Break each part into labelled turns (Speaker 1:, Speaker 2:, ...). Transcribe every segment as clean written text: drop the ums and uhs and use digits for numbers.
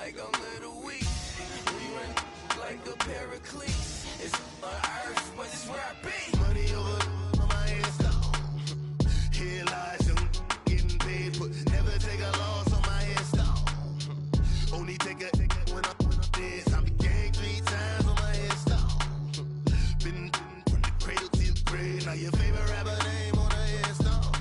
Speaker 1: like I'm little weak. We run like a paraclete. It's on earth, but it's where I be. Money over on my headstone. Here lies young, getting paid, but never take a loss on my headstone. Only take a when I'm dead. I be gang 3 times on my headstone. Been from the cradle to the grave. Now your favorite rapper name on a headstone.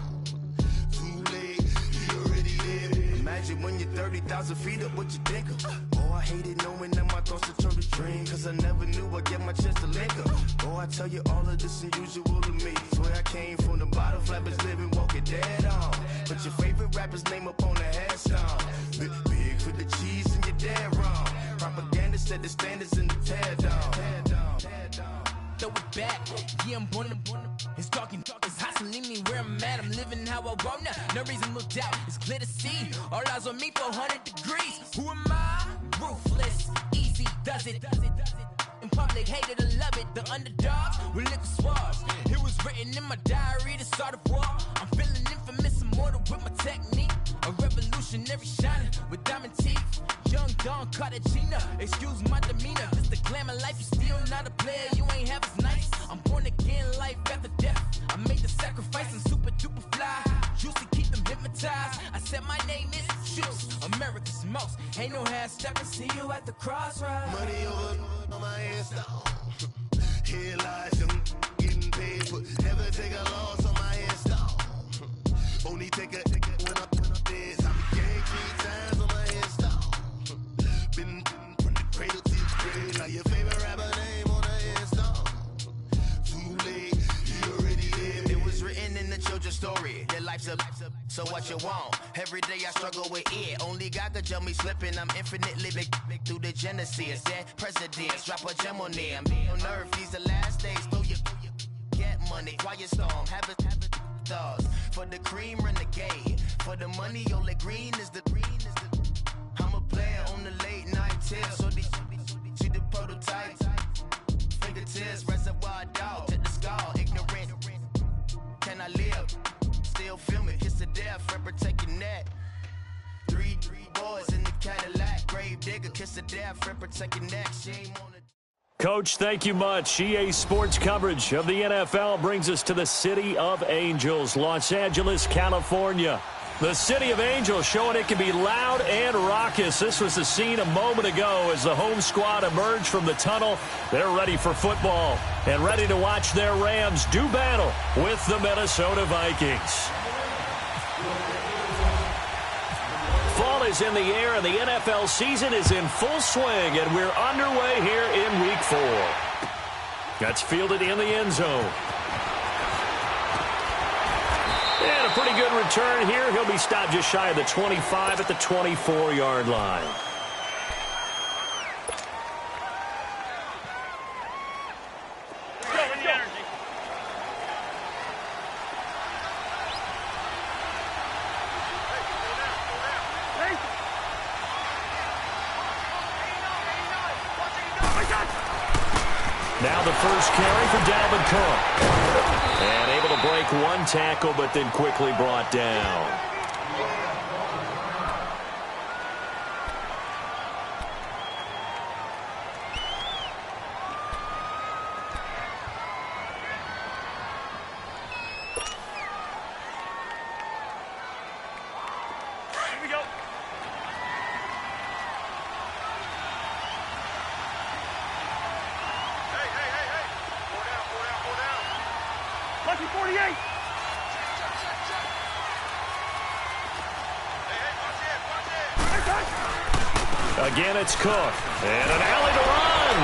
Speaker 1: Too late, he already dead. Imagine when you're 30,000 feet up, what you think of? Oh, I hated knowing that my thoughts would turn to dream, cause I never knew I'd get my chance to link up. Oh, I tell you all of this unusual to me. Swear I came from the bottom, flappers living, walking dead on. Put your favorite rapper's name up on the headstone. Big for the cheese and you're dead wrong. Propaganda set the standards in the tear down. Throw it back, yeah, I'm born to. It's dark, it's hot, so leave me where I'm at. I'm living how I want now, no reason to doubt. It's clear to see, all eyes on me, 400 degrees. Who am I? Ruthless, easy, does it. In public, hated or love it. The underdogs with liquor swabs. It was written in my diary to start a war. I'm feeling infamous, immortal with my technique. A revolutionary shining with diamond teeth. Young Don Cartagena, excuse my demeanor. This the glamour life, you still not a player, you ain't half as nice. I'm born again, life after death. I made the sacrifice and super duper fly. Used to keep them hypnotized. I said my name is Juice, America's most. Ain't no half stepping, see you at the crossroads. Money over on my headstone. Here lies young, getting paid, but never take a loss on my headstone. Only take a when I'm dead. I be gang 3 times on my headstone. Been from the cradle to the grave. Now your favorite rapper name on a headstone. Too late, he already dead. It was written in the children's story. Their life's up, so what you want? Every day I struggle with it. Only God could jump me slipping. I'm infinitely big through the genesis. Dead presidents, drop a gem on them. On earth, these the last days. Throw your get money. Quiet storm, have it stars. For the cream, renegade. For the money, only green is the. I'm a player on the late night till. So these see the prototypes. Fingertips, reservoir dog to the skull. Ignorant. Can I live? Still film it. Kiss the death, friend, protect your neck. Three boys in the Cadillac. Grave digger, kiss the death, friend, protect your neck. Shame on it.
Speaker 2: Coach, thank you much. EA Sports coverage of the NFL brings us to the City of Angels, Los Angeles, California. The City of Angels showing it can be loud and raucous. This was the scene a moment ago as the home squad emerged from the tunnel. They're ready for football and ready to watch their Rams do battle with the Minnesota Vikings. Fall is in the air and the NFL season is in full swing, and we're underway here in Week 4. That's fielded in the end zone. And a pretty good return here. He'll be stopped just shy of the 25 at the 24-yard line. Now the first carry for Dalvin Cook. And able to break one tackle, but then quickly brought down. Again, it's Cook. And an alley to run.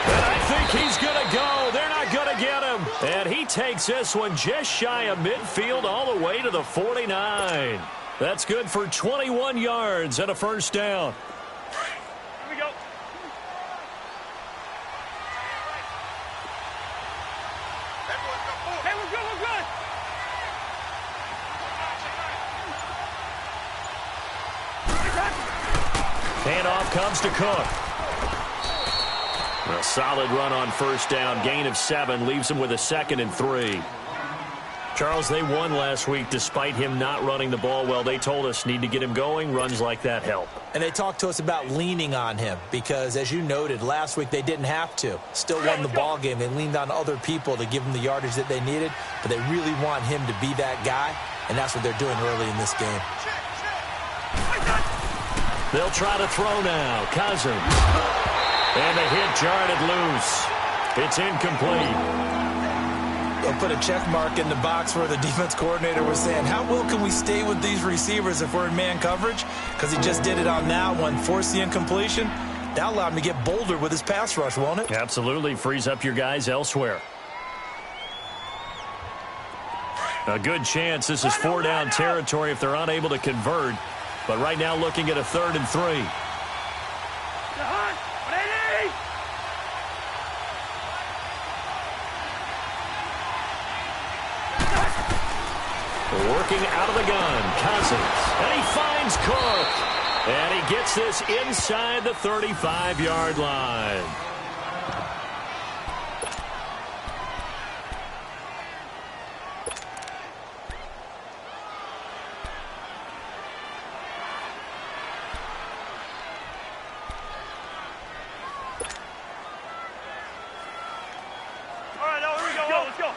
Speaker 2: And I think he's going to go. They're not going to get him. And he takes this one just shy of midfield all the way to the 49. That's good for 21 yards and a first down.
Speaker 3: Here we go. Hey, we're good, we're good.
Speaker 2: Handoff comes to Cook. A solid run on first down. Gain of 7 leaves him with a 2nd and 3. Charles, they won last week despite him not running the ball well. They told us need to get him going. Runs like that help.
Speaker 4: And they talked to us about leaning on him because, as you noted, last week they didn't have to. Still won the ball game. They leaned on other people to give them the yardage that they needed, but they really want him to be that guy, and that's what they're doing early in this game.
Speaker 2: They'll try to throw now. Cousins. And the hit jarred it loose. It's incomplete.
Speaker 4: They'll put a check mark in the box where the defense coordinator was saying, how well can we stay with these receivers if we're in man coverage? Because he just did it on that one, forced the incompletion. That allowed him to get bolder with his pass rush, won't it?
Speaker 2: Absolutely. Frees up your guys elsewhere. A good chance this is 4-down territory if they're unable to convert. But right now looking at a 3rd and 3. Working out of the gun, Cousins, and he finds Cook, and he gets this inside the 35-yard line.
Speaker 3: All right, now here we go. Let's go.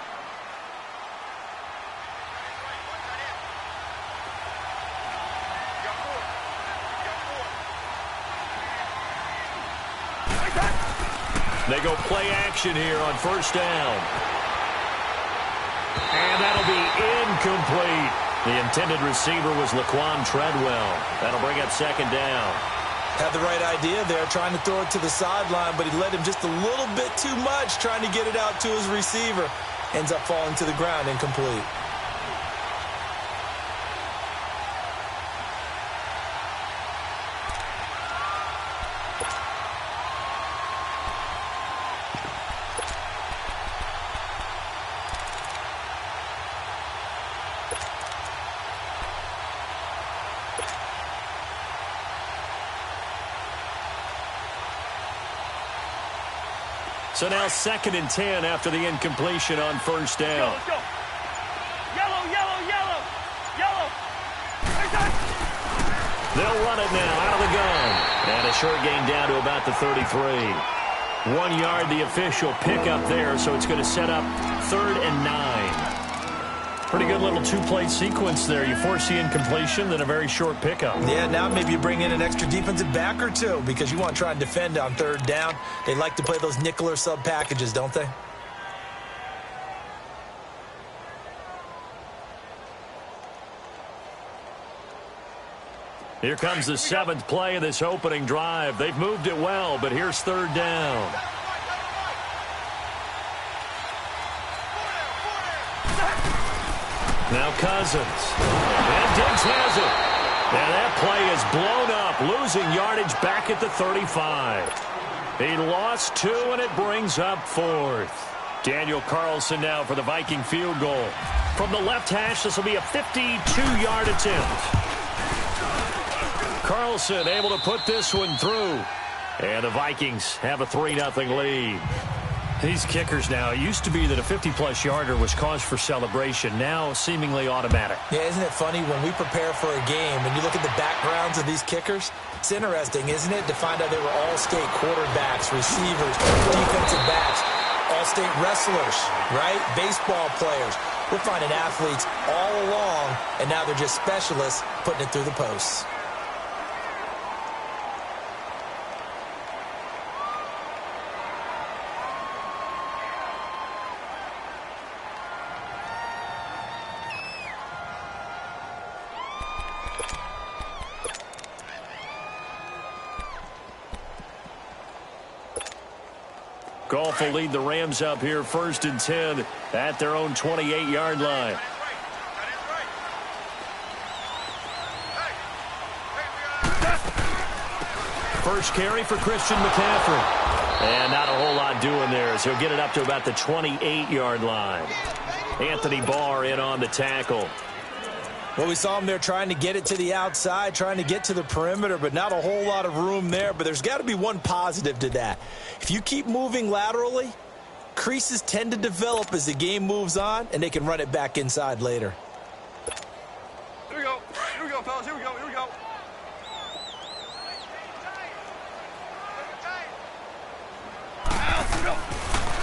Speaker 2: They go play action here on 1st down. And that'll be incomplete. The intended receiver was Laquan Treadwell. That'll bring up 2nd down.
Speaker 4: Had the right idea there, trying to throw it to the sideline, but he led him just a little bit too much, trying to get it out to his receiver. Ends up falling to the ground, incomplete.
Speaker 2: So now 2nd and 10 after the incompletion on 1st down.
Speaker 3: Let's go. Yellow, yellow, yellow, yellow.
Speaker 2: They'll run it now out of the gun. And a short gain down to about the 33. 1 yard, the official pickup there, so it's going to set up 3rd and 9. Pretty good little 2-play sequence there. You force the incompletion, then a very short pickup.
Speaker 4: Yeah, now maybe you bring in an extra defensive back or two because you want to try and defend on 3rd down. They like to play those nickel or sub packages, don't they?
Speaker 2: Here comes the 7th play of this opening drive. They've moved it well, but here's 3rd down. Now Cousins. And Diggs has it. And that play is blown up, losing yardage back at the 35. He lost 2, and it brings up 4th. Daniel Carlson now for the Viking field goal. From the left hash, this will be a 52-yard attempt. Carlson able to put this one through. And the Vikings have a 3-0 lead. These kickers now, it used to be that a 50-plus yarder was cause for celebration. Now seemingly automatic.
Speaker 4: Yeah, isn't it funny when we prepare for a game, when you look at the backgrounds of these kickers, it's interesting, isn't it, to find out they were all-state quarterbacks, receivers, defensive backs, all-state wrestlers, right? Baseball players. We're finding athletes all along, and now they're just specialists putting it through the posts.
Speaker 2: Goff will lead the Rams up here 1st and 10 at their own 28-yard line. First carry for Christian McCaffrey. And not a whole lot doing there as he'll get it up to about the 28-yard line. Anthony Barr in on the tackle.
Speaker 4: Well, we saw him there trying to get it to the outside, trying to get to the perimeter, but not a whole lot of room there. But there's got to be one positive to that. If you keep moving laterally, creases tend to develop as the game moves on, and they can run it back inside later.
Speaker 3: Here we go, fellas. Here we go.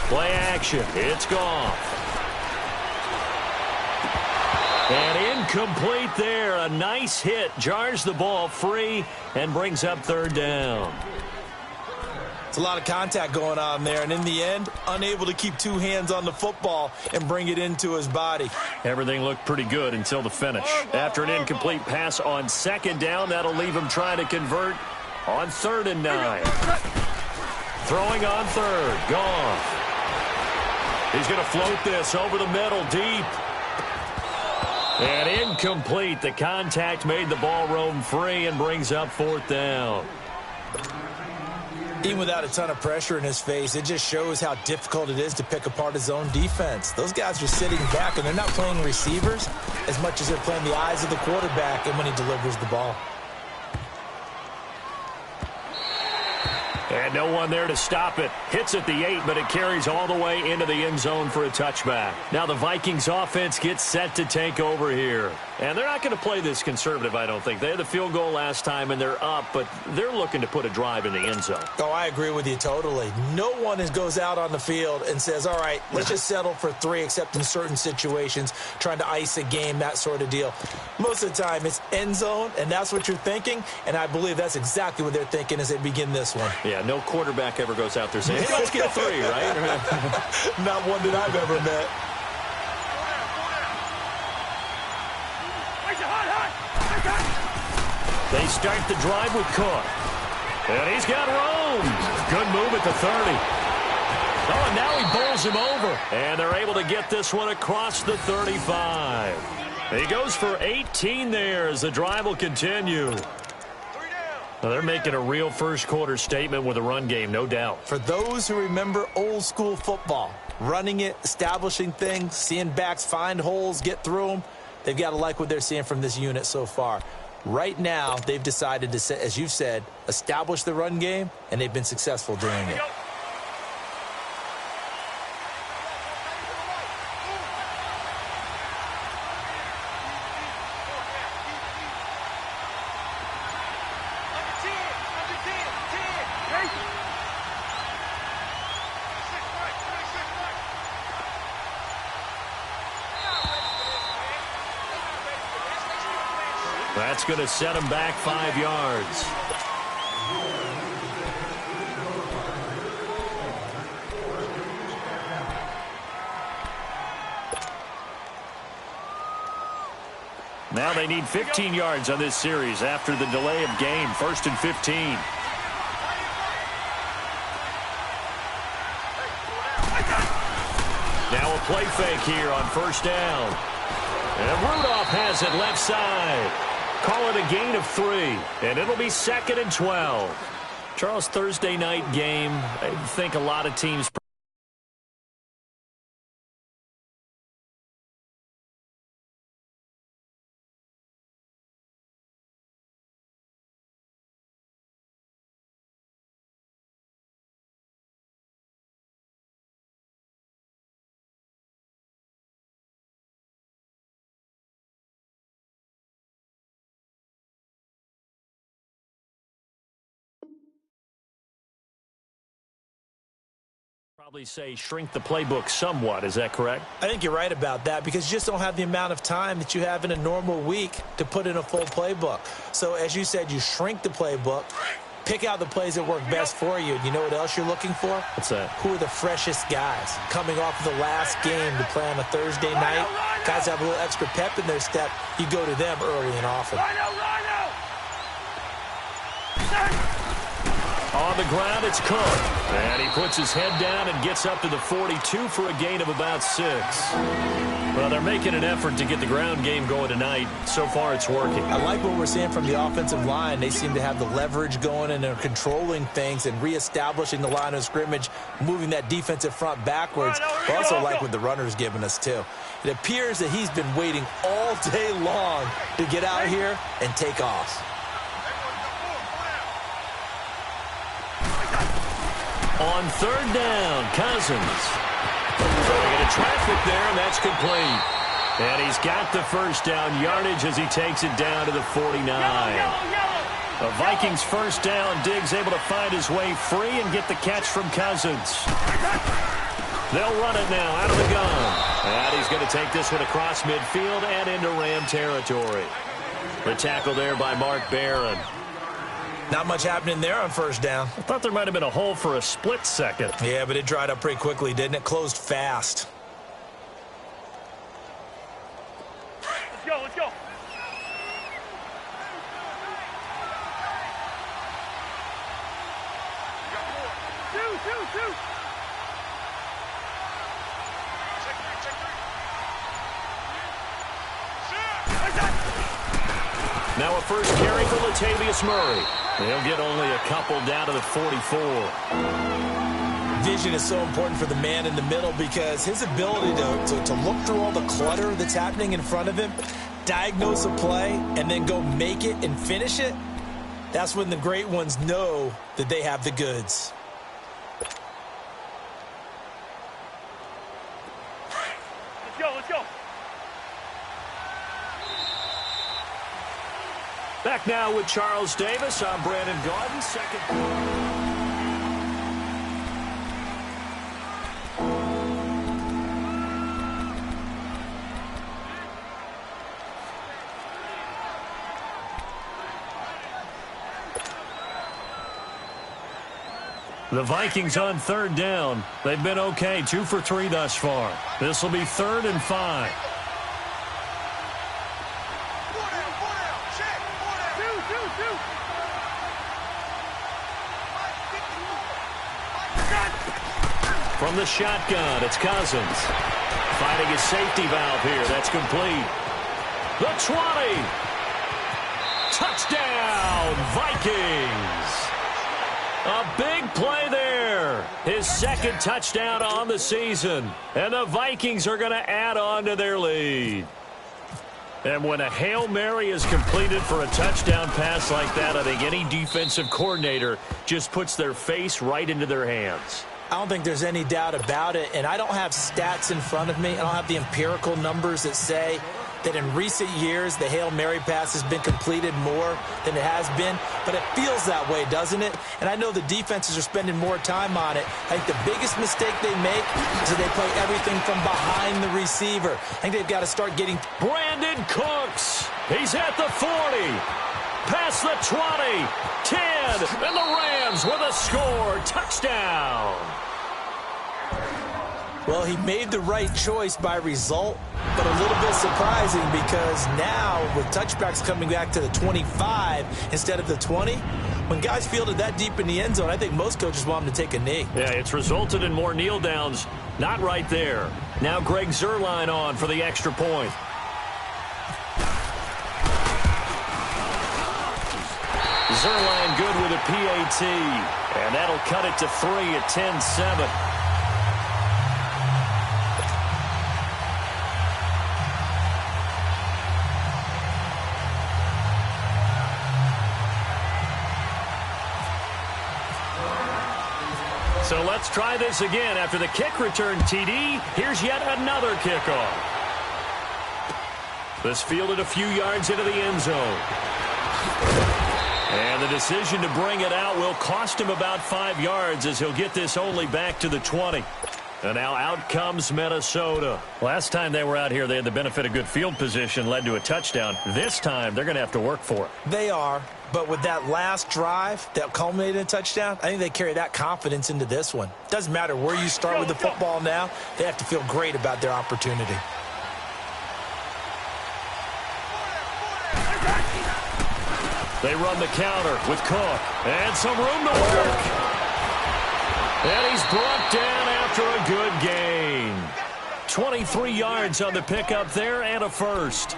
Speaker 2: Play action. It's gone. And incomplete there. A nice hit. Jars the ball free and brings up third down.
Speaker 4: It's a lot of contact going on there, and in the end, unable to keep two hands on the football and bring it into his body.
Speaker 2: Everything looked pretty good until the finish. After an incomplete pass on second down, that'll leave him trying to convert on 3rd and 9. Throwing on 3rd. Goff. He's going to float this over the middle deep. And incomplete. The contact made the ball roam free and brings up 4th down.
Speaker 4: Even without a ton of pressure in his face, it just shows how difficult it is to pick apart his own defense. Those guys are sitting back, and they're not playing receivers as much as they're playing the eyes of the quarterback and when he delivers the ball.
Speaker 2: And no one there to stop it. Hits at the 8, but it carries all the way into the end zone for a touchback. Now the Vikings offense gets set to take over here. And they're not going to play this conservative, I don't think. They had the field goal last time, and they're up, but they're looking to put a drive in the end zone.
Speaker 4: Oh, I agree with you totally. No one goes out on the field and says, all right, let's just settle for 3, except in certain situations, trying to ice a game, that sort of deal. Most of the time, it's end zone, and that's what you're thinking, and I believe that's exactly what they're thinking as they begin this one.
Speaker 2: Yeah, no quarterback ever goes out there saying, hey, let's get 3, right?
Speaker 4: Not one that I've ever met.
Speaker 2: They start the drive with Cook. And he's got room. Good move at the 30. Oh, and now he bowls him over. And they're able to get this one across the 35. He goes for 18 there as the drive will continue. Well, they're making a real first-quarter statement with a run game, no doubt.
Speaker 4: For those who remember old-school football, running it, establishing things, seeing backs find holes, get through them, they've got to like what they're seeing from this unit so far. Right now, they've decided to, as you've said, establish the run game, and they've been successful doing it.
Speaker 2: That's going to set him back 5 yards. Now they need 15 yards on this series after the delay of game. 1st and 15. Now a play fake here on 1st down. And Rudolph has it left side. Call it a gain of 3, and it'll be 2nd and 12. Charles, Thursday night game, I think a lot of teams probably say shrink the playbook somewhat. Is that correct?
Speaker 4: I think you're right about that because you just don't have the amount of time that you have in a normal week to put in a full playbook. So as you said, you shrink the playbook, pick out the plays that work best for you. And you know what else you're looking for?
Speaker 2: What's that?
Speaker 4: Who are the freshest guys coming off of the last game to play on a Thursday night? Guys have a little extra pep in their step. You go to them early and often.
Speaker 2: On the ground, it's Cook. And he puts his head down and gets up to the 42 for a gain of about 6. Well, they're making an effort to get the ground game going tonight. So far, it's working.
Speaker 4: I like what we're seeing from the offensive line. They seem to have the leverage going, and they're controlling things and reestablishing the line of scrimmage, moving that defensive front backwards. I also like what the runner's giving us, too. It appears that he's been waiting all day long to get out here and take off.
Speaker 2: On 3rd down, Cousins. of traffic there, and that's complete. And he's got the first down yardage as he takes it down to the 49. The Vikings first down. Diggs able to find his way free and get the catch from Cousins. They'll run it now out of the gun. And he's going to take this one across midfield and into Ram territory. The tackle there by Mark Barron.
Speaker 4: Not much happening there on first down.
Speaker 2: I thought there might have been a hole for a split second.
Speaker 4: Yeah, but it dried up pretty quickly, didn't it? Closed fast.
Speaker 3: Let's go. Two.
Speaker 2: Now a first carry for Latavius Murray. He'll get only a couple down to the 44.
Speaker 4: Vision is so important for the man in the middle because his ability to look through all the clutter that's happening in front of him, diagnose a play, and then go make it and finish it, that's when the great ones know that they have the goods.
Speaker 3: Let's go.
Speaker 2: Back now with Charles Davis. I'm Brandon Gaudin. Second. The Vikings on third down. They've been okay, 2 for 3 thus far. This will be 3rd and 5. From the shotgun, it's Cousins. Finding his safety valve here. That's complete. The 20. Touchdown, Vikings. A big play there. His second touchdown on the season. And the Vikings are going to add on to their lead. And when a Hail Mary is completed for a touchdown pass like that, I think any defensive coordinator just puts their face right into their hands.
Speaker 4: I don't think there's any doubt about it, and I don't have stats in front of me. I don't have the empirical numbers that say that in recent years the Hail Mary pass has been completed more than it has been, but it feels that way, doesn't it? And I know the defenses are spending more time on it. I think the biggest mistake they make is that they play everything from behind the receiver. I think they've got to start getting...
Speaker 2: Brandon Cooks, he's at the 40. Past the 20, 10, and the Rams with a score. Touchdown.
Speaker 4: Well, he made the right choice by result, but a little bit surprising because now with touchbacks coming back to the 25 instead of the 20, when guys fielded that deep in the end zone, I think most coaches want them to take a knee.
Speaker 2: Yeah, it's resulted in more kneel downs. Not right there. Now Greg Zuerlein on for the extra point. Zuerlein good with a PAT, and that'll cut it to 3 at 10-7. So let's try this again. After the kick return TD, here's yet another kickoff. This fielded a few yards into the end zone. And the decision to bring it out will cost him about 5 yards as he'll get this only back to the 20. And now out comes Minnesota. Last time they were out here, they had the benefit of good field position, led to a touchdown. This time, they're going to have to work for it.
Speaker 4: They are, but with that last drive that culminated in a touchdown, I think they carry that confidence into this one. Doesn't matter where you start with the football now, they have to feel great about their opportunity.
Speaker 2: They run the counter with Cook. And some room to work. And he's brought down after a good gain. 23 yards on the pickup there and a first.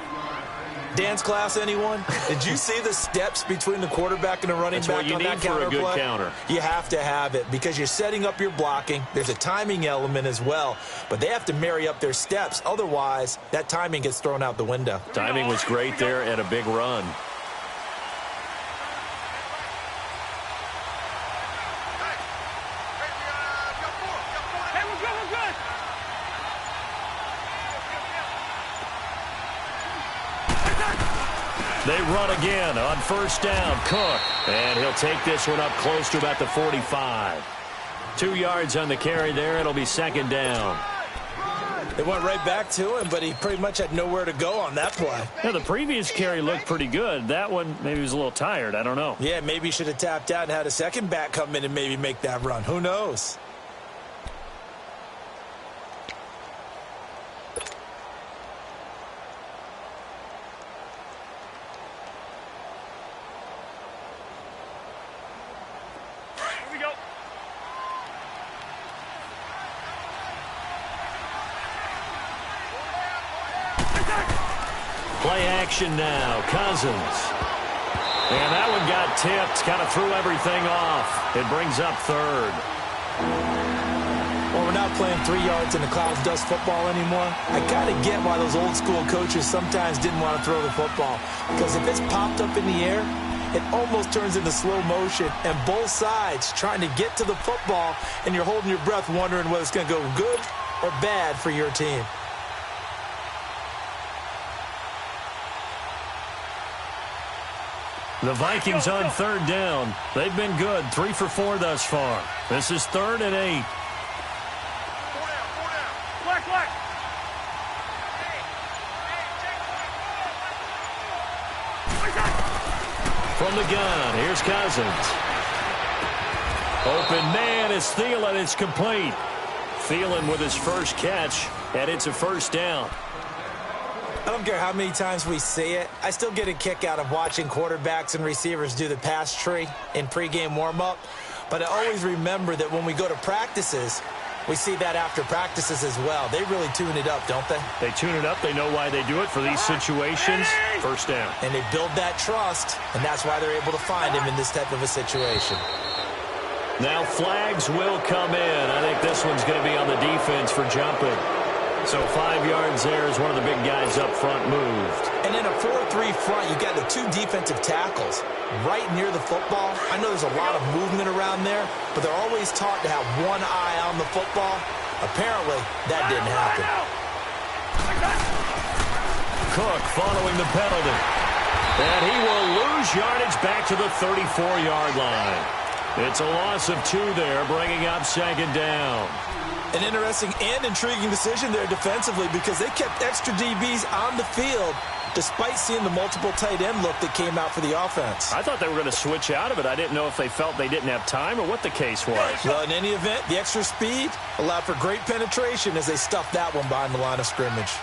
Speaker 4: Dance class, anyone? Did you see the steps between the quarterback and the running back on that counter play? That's what you need for a good counter. You have to have it because you're setting up your blocking. There's a timing element as well, but they have to marry up their steps. Otherwise, that timing gets thrown out the window.
Speaker 2: Timing was great there and a big run. They run again on first down. Cook. And he'll take this one up close to about the 45. 2 yards on the carry there. It'll be second down.
Speaker 4: They went right back to him, but he pretty much had nowhere to go on that play.
Speaker 2: Yeah, the previous carry looked pretty good. That one, maybe he was a little tired. I don't know.
Speaker 4: Yeah, maybe he should have tapped out and had a second back come in and maybe make that run. Who knows?
Speaker 2: Play action now. Cousins. And that one got tipped. Kind of threw everything off. It brings up third.
Speaker 4: Well, we're not playing 3 yards in the cloud of dust football anymore. I got to get why those old school coaches sometimes didn't want to throw the football. Because if it's popped up in the air, it almost turns into slow motion. And both sides trying to get to the football, and you're holding your breath wondering whether it's going to go good or bad for your team.
Speaker 2: The Vikings on third down. They've been good. 3 for 4 thus far. This is 3rd and 8.
Speaker 3: Black.
Speaker 2: From the gun, here's Cousins. Open man is Thielen. It's complete. Thielen with his first catch, and it's a first down.
Speaker 4: I don't care how many times we say it. I still get a kick out of watching quarterbacks and receivers do the pass tree in pregame warm-up. But I always remember that when we go to practices, we see that after practices as well. They really tune it up, don't they?
Speaker 2: They tune it up. They know why they do it for these situations. First down.
Speaker 4: And they build that trust, and that's why they're able to find him in this type of a situation.
Speaker 2: Now flags will come in. I think this one's going to be on the defense for jumping. So 5 yards there as one of the big guys up front moved.
Speaker 4: And in a 4-3 front, you got the 2 defensive tackles right near the football. I know there's a lot of movement around there, but they're always taught to have one eye on the football. Apparently, that didn't happen.
Speaker 2: Cook following the penalty. And he will lose yardage back to the 34-yard line. It's a loss of 2 there, bringing up second down.
Speaker 4: An interesting and intriguing decision there defensively because they kept extra DBs on the field despite seeing the multiple tight end look that came out for the offense.
Speaker 2: I thought they were going to switch out of it. I didn't know if they felt they didn't have time or what the case was.
Speaker 4: Well, in any event, the extra speed allowed for great penetration as they stuffed that one behind the line of scrimmage.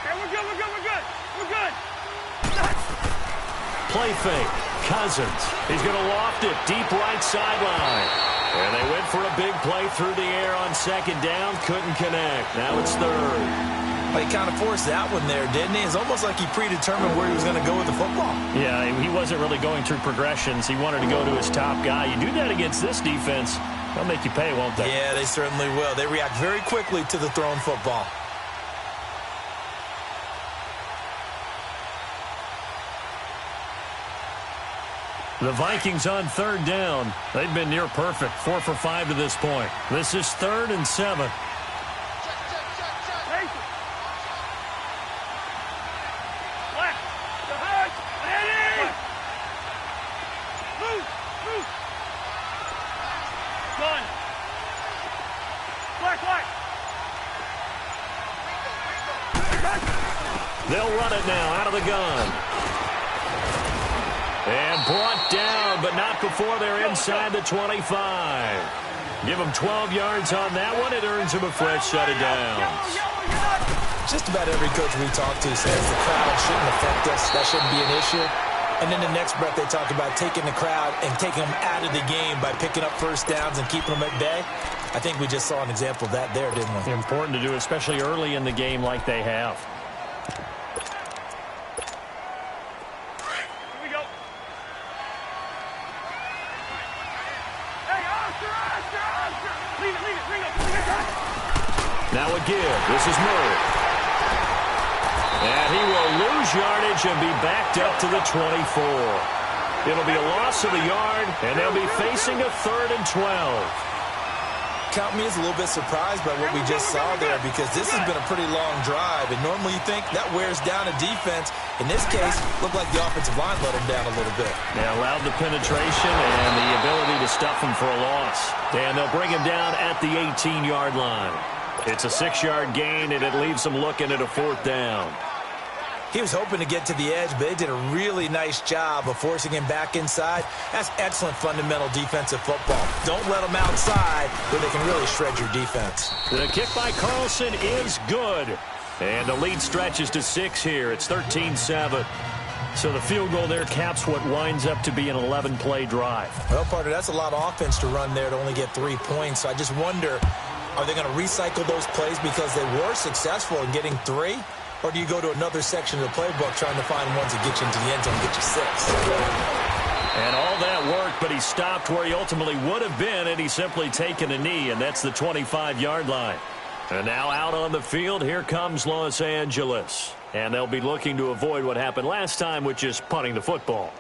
Speaker 3: We're good.
Speaker 2: Play fake. Cousins. He's going to loft it deep right sideline. And they went for a big play through the air on second down. Couldn't connect. Now it's third.
Speaker 4: Well, he kind of forced that one there, didn't he? It's almost like he predetermined where he was going to go with the football.
Speaker 2: Yeah, he wasn't really going through progressions. He wanted to go to his top guy. You do that against this defense, they'll make you pay, won't they?
Speaker 4: Yeah, they certainly will. They react very quickly to the thrown football.
Speaker 2: The Vikings on third down. They've been near perfect. 4 for 5 to this point. This is 3rd and 7. They'll run it now out of the gun. And brought down, but not before they're inside the 25. Give them 12 yards on that one. It earns them a fresh set of downs.
Speaker 4: Just about every coach we talk to says the crowd shouldn't affect us. That shouldn't be an issue. And then the next breath they talk about taking the crowd and taking them out of the game by picking up first downs and keeping them at bay. I think we just saw an example of that there, didn't we?
Speaker 2: Important to do, especially early in the game like they have. Now a give. This is Murray. And he will lose yardage and be backed up to the 24. It'll be a loss of a yard, and they'll be facing a 3rd and 12.
Speaker 4: count me as a little bit surprised by what we just saw there, because this has been a pretty long drive, and normally you think that wears down a defense. In this case, looked like the offensive line let them down a little bit.
Speaker 2: They allowed the penetration and the ability to stuff him for a loss. And they'll bring him down at the 18-yard line. It's a 6-yard gain, and it leaves them looking at a 4th down.
Speaker 4: He was hoping to get to the edge, but they did a really nice job of forcing him back inside. That's excellent fundamental defensive football. Don't let them outside where they can really shred your defense.
Speaker 2: The kick by Carlson is good. And the lead stretches to 6 here. It's 13-7. So the field goal there caps what winds up to be an 11-play drive.
Speaker 4: Well, partner, that's a lot of offense to run there to only get 3 points. So I just wonder, are they going to recycle those plays because they were successful in getting 3? Or do you go to another section of the playbook trying to find ones that get you into the end zone and get you 6?
Speaker 2: And all that worked, but he stopped where he ultimately would have been had he simply taken a knee, and that's the 25-yard line. And now out on the field, here comes Los Angeles. And they'll be looking to avoid what happened last time, which is punting the football.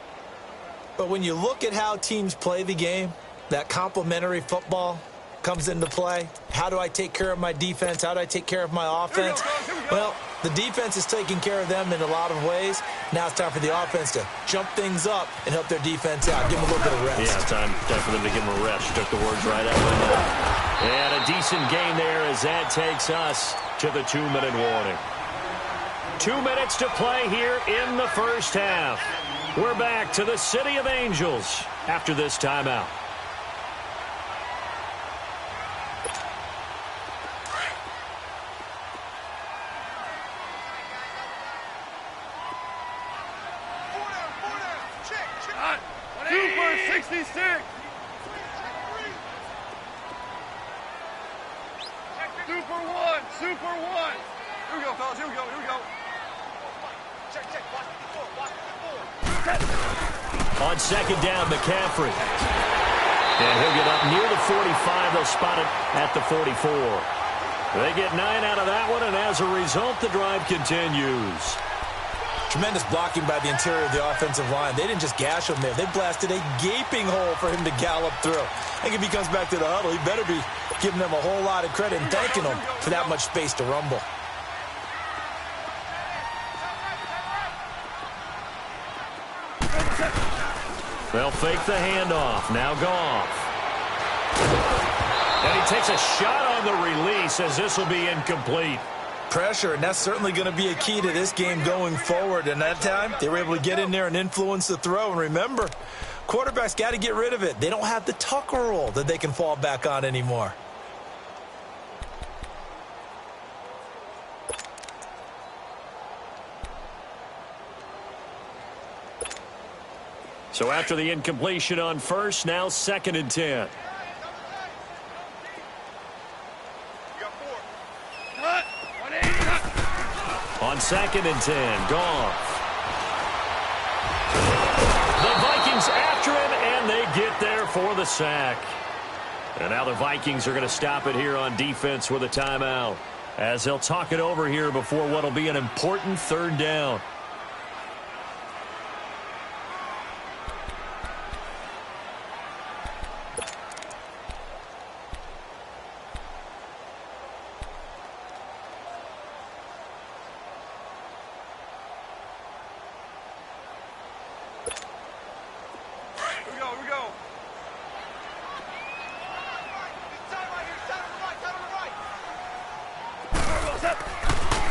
Speaker 4: But when you look at how teams play the game, that complementary football comes into play. How do I take care of my defense? How do I take care of my offense? Well, the defense is taking care of them in a lot of ways. Now it's time for the offense to jump things up and help their defense out. Give them a little bit of rest.
Speaker 2: Yeah, time for them to give them a rest. Took the words right out of my mouth. And a decent gain there as that takes us to the 2-minute warning. 2 minutes to play here in the first half. We're back to the City of Angels after this timeout.
Speaker 3: Super 66. Super 1. Super 1. Here we go, fellas. Here we go. Here we go. Check.
Speaker 2: On 2nd down, McCaffrey. And he'll get up near the 45. They'll spot it at the 44. They get 9 out of that one, and as a result, the drive continues.
Speaker 4: Tremendous blocking by the interior of the offensive line. They didn't just gash him there. They blasted a gaping hole for him to gallop through. I think if he comes back to the huddle, he better be giving them a whole lot of credit and thanking them for that much space to rumble.
Speaker 2: They'll fake the handoff. Now Goff. And he takes a shot on the release as this will be incomplete.
Speaker 4: Pressure, and that's certainly going to be a key to this game going forward. And that time, they were able to get in there and influence the throw. And remember, quarterbacks got to get rid of it. They don't have the Tucker rule that they can fall back on anymore.
Speaker 2: So after the incompletion on first, now 2nd and 10. On 2nd and 10, Goff. The Vikings after him, and they get there for the sack. And now the Vikings are going to stop it here on defense with a timeout, as they'll talk it over here before what will be an important 3rd down.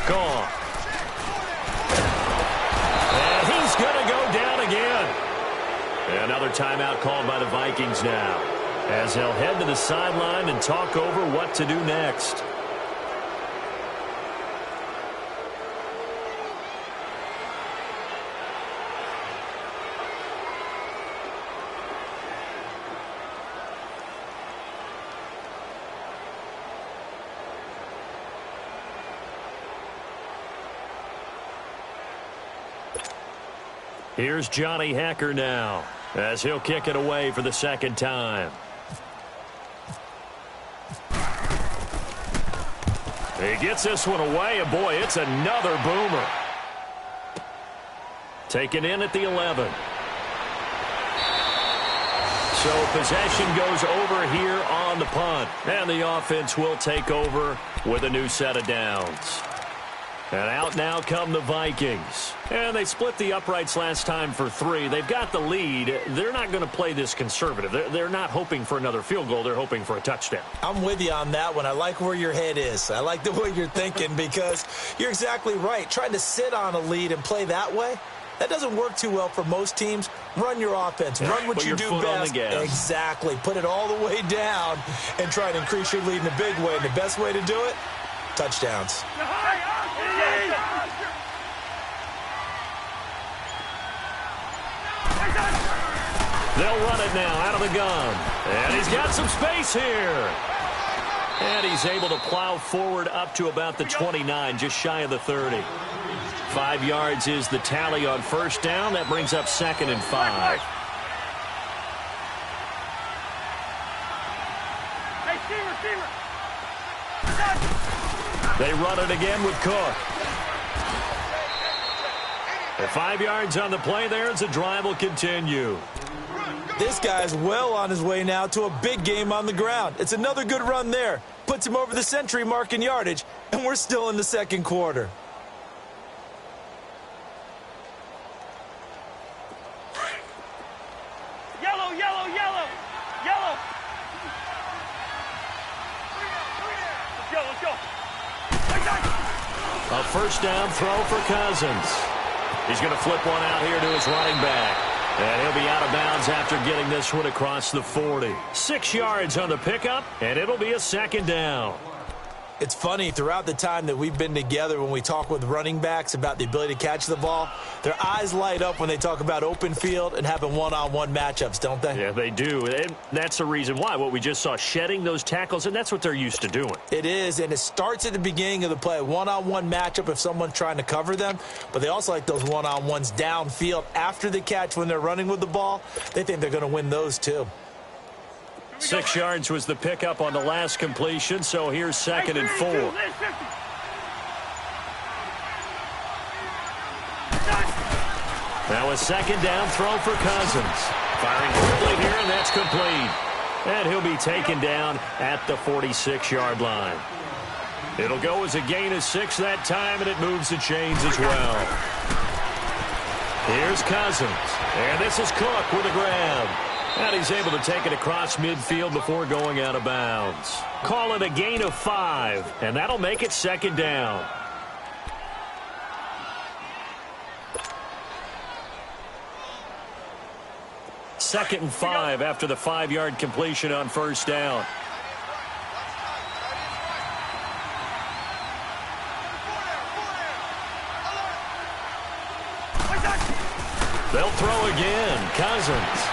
Speaker 2: Gone. And he's going to go down again. Another timeout called by the Vikings now, as they'll head to the sideline and talk over what to do next. Here's Johnny Hecker now, as he'll kick it away for the 2nd time. He gets this one away, and boy, it's another boomer. Taken in at the 11. So possession goes over here on the punt. And the offense will take over with a new set of downs. And out now come the Vikings. And they split the uprights last time for 3. They've got the lead. They're not going to play this conservative. They're not hoping for another field goal. They're hoping for a touchdown.
Speaker 4: I'm with you on that one. I like where your head is. I like the way you're thinking because you're exactly right. Trying to sit on a lead and play that way, that doesn't work too well for most teams. Run your offense. Run what you do best. Exactly. Put it all the way down and try to increase your lead in a big way. And the best way to do it, touchdowns.
Speaker 2: They'll run it now out of the gun. And he's got some space here. And he's able to plow forward up to about the 29, just shy of the 30. 5 yards is the tally on first down. That brings up 2nd and 5. They run it again with Cook. And 5 yards on the play there as the drive will continue.
Speaker 4: This guy's well on his way now to a big game on the ground. It's another good run there. Puts him over the century mark in yardage, and we're still in the second quarter.
Speaker 3: Yellow, yellow, yellow, yellow. Let's go, let's go.
Speaker 2: A first down throw for Cousins. He's going to flip one out here to his running back. And he'll be out of bounds after getting this one across the 40. 6 yards on the pickup, and it'll be a 2nd down.
Speaker 4: It's funny, throughout the time that we've been together, when we talk with running backs about the ability to catch the ball, their eyes light up when they talk about open field and having one-on-one matchups, don't they?
Speaker 2: Yeah, they do. And that's the reason why. What we just saw, shedding those tackles, and that's what they're used to doing.
Speaker 4: It is, and it starts at the beginning of the play. One-on-one matchup if someone's trying to cover them, but they also like those one-on-ones downfield after the catch when they're running with the ball. They think they're going to win those too.
Speaker 2: 6 yards was the pickup on the last completion, so here's 2nd and 4. Now a 2nd down throw for Cousins. Firing quickly here, and that's complete. And he'll be taken down at the 46-yard line. It'll go as a gain of 6 that time, and it moves the chains as well. Here's Cousins, and this is Cook with a grab. And he's able to take it across midfield before going out of bounds. Call it a gain of 5, and that'll make it 2nd down. Second and 5 after the 5-yard completion on first down. They'll throw again. Cousins.